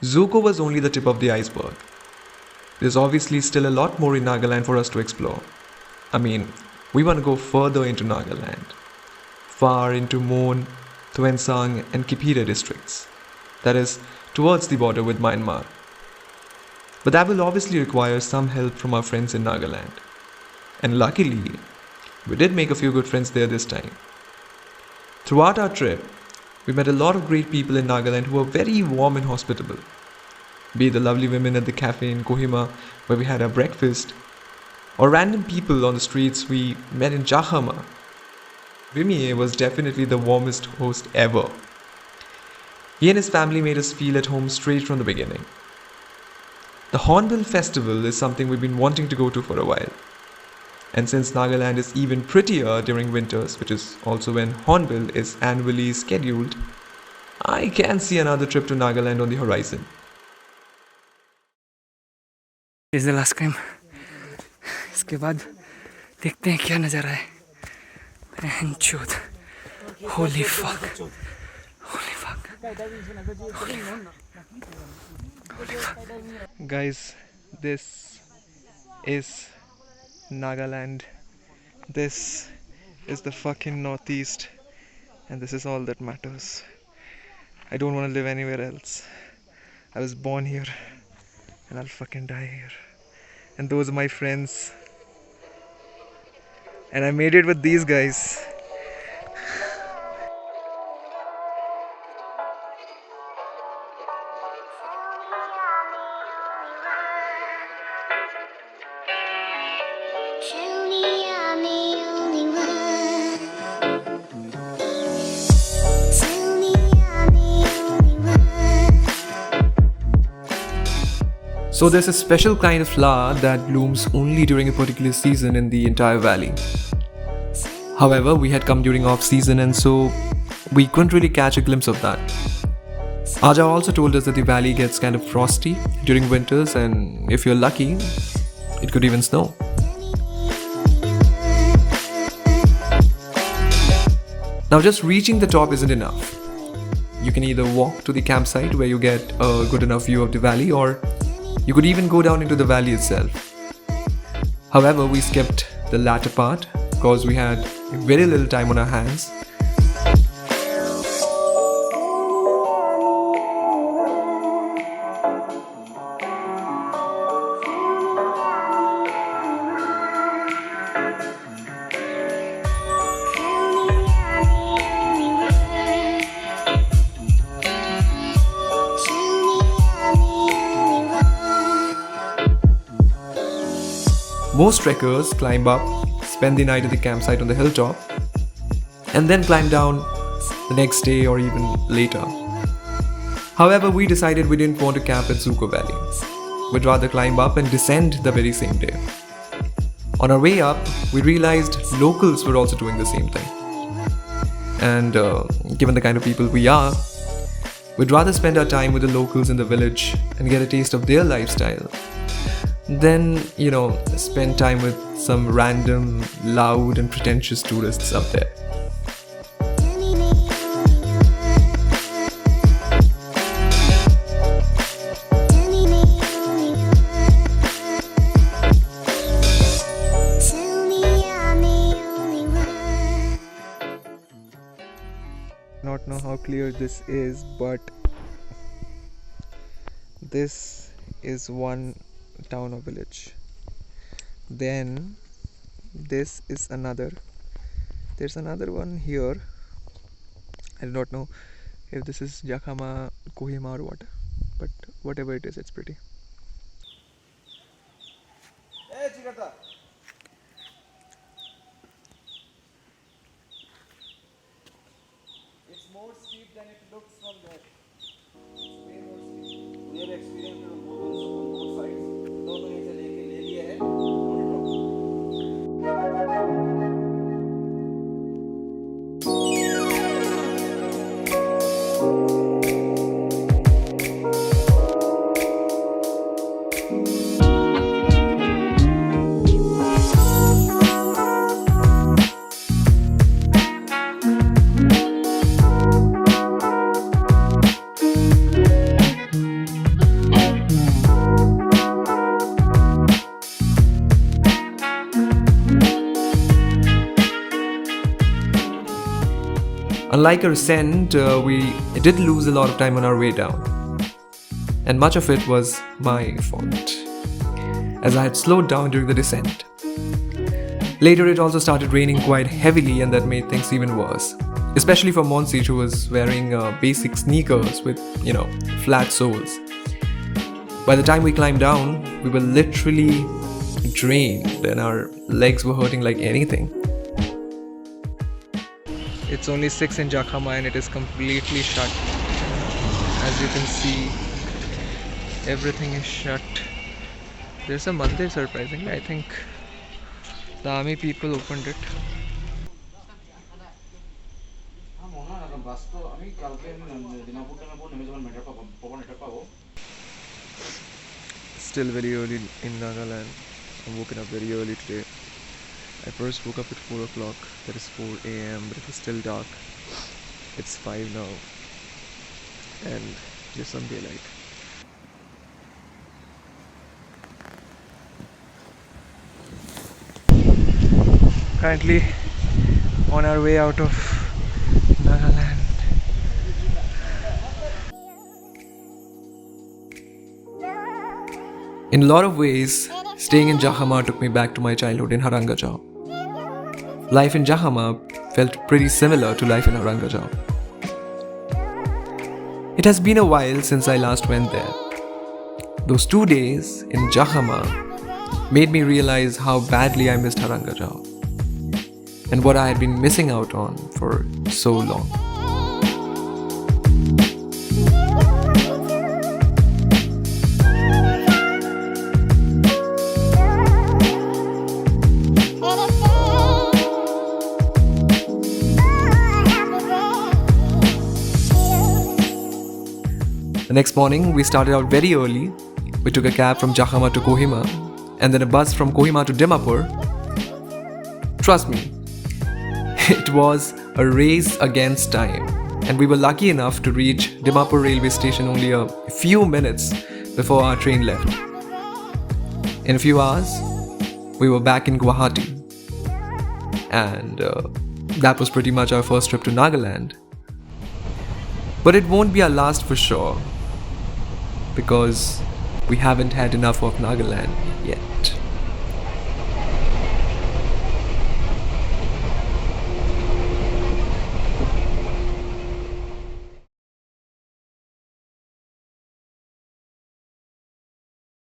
Zuko was only the tip of the iceberg. There's obviously still a lot more in Nagaland for us to explore. I mean, we want to go further into Nagaland, far into Mon, Tuensang, and Kipira districts, that is, towards the border with Myanmar. But that will obviously require some help from our friends in Nagaland. And luckily, we did make a few good friends there this time. Throughout our trip, we met a lot of great people in Nagaland who were very warm and hospitable. Be it the lovely women at the cafe in Kohima where we had our breakfast, or random people on the streets we met in Jahama. Vimy was definitely the warmest host ever. He and his family made us feel at home straight from the beginning. The Hornbill festival is something we've been wanting to go to for a while. And since Nagaland is even prettier during winters, which is also when Hornbill is annually scheduled, I can see another trip to Nagaland on the horizon. This is the last time. इसके बाद देखते हैं क्या नज़ारा है. Enchut. Holy fuck. Holy fuck. Guys, this is Nagaland. This is the fucking Northeast, and this is all that matters. I don't want to live anywhere else. I was born here, and I'll fucking die here. And those are my friends. And I made it with these guys. So there's a special kind of flower that blooms only during a particular season in the entire valley. However, we had come during off-season and so we couldn't really catch a glimpse of that. Aja also told us that the valley gets kind of frosty during winters and if you're lucky, it could even snow. Now just reaching the top isn't enough. You can either walk to the campsite where you get a good enough view of the valley, or you could even go down into the valley itself. However, we skipped the latter part because we had very little time on our hands. Most trekkers climb up, spend the night at the campsite on the hilltop, and then climb down the next day or even later. However, we decided we didn't want to camp at Zuko Valley. We'd rather climb up and descend the very same day. On our way up, we realized locals were also doing the same thing. And given the kind of people we are, we'd rather spend our time with the locals in the village and get a taste of their lifestyle than, spend time with some random, loud and pretentious tourists up there. Not know how clear this is, but this is one town or village. Then this is another. There's another one here. I do not know if this is Jakama, Kohima or what, but whatever it is, it's pretty. It's more steep than it looks from there. It's way more steep. We have experienced on both sides. दोनों ऐसे लेके ले लिया है. Unlike our ascent, we did lose a lot of time on our way down. And much of it was my fault, as I had slowed down during the descent. Later, it also started raining quite heavily, and that made things even worse. Especially for Monseej, who was wearing basic sneakers with, flat soles. By the time we climbed down, we were literally drained and our legs were hurting like anything. It's only 6 in Jakhama and it is completely shut. As you can see, everything is shut. There's a mandir, surprisingly. I think the army people opened it. Still very early in Nagaland. I'm woken up very early today. I first woke up at 4 o'clock. That is 4 a.m. but it was still dark. It's 5 now. And there's some daylight. Currently on our way out of Nagaland. In a lot of ways, staying in Jakhama took me back to my childhood in Harangajao. Life in Jakhama felt pretty similar to life in Harangajao. It has been a while since I last went there. Those 2 days in Jakhama made me realize how badly I missed Harangajao and what I had been missing out on for so long. The next morning, we started out very early. We took a cab from Jakhama to Kohima and then a bus from Kohima to Dimapur. Trust me, it was a race against time, and we were lucky enough to reach Dimapur railway station only a few minutes before our train left. In a few hours, we were back in Guwahati, and that was pretty much our first trip to Nagaland. But it won't be our last for sure, because we haven't had enough of Nagaland yet.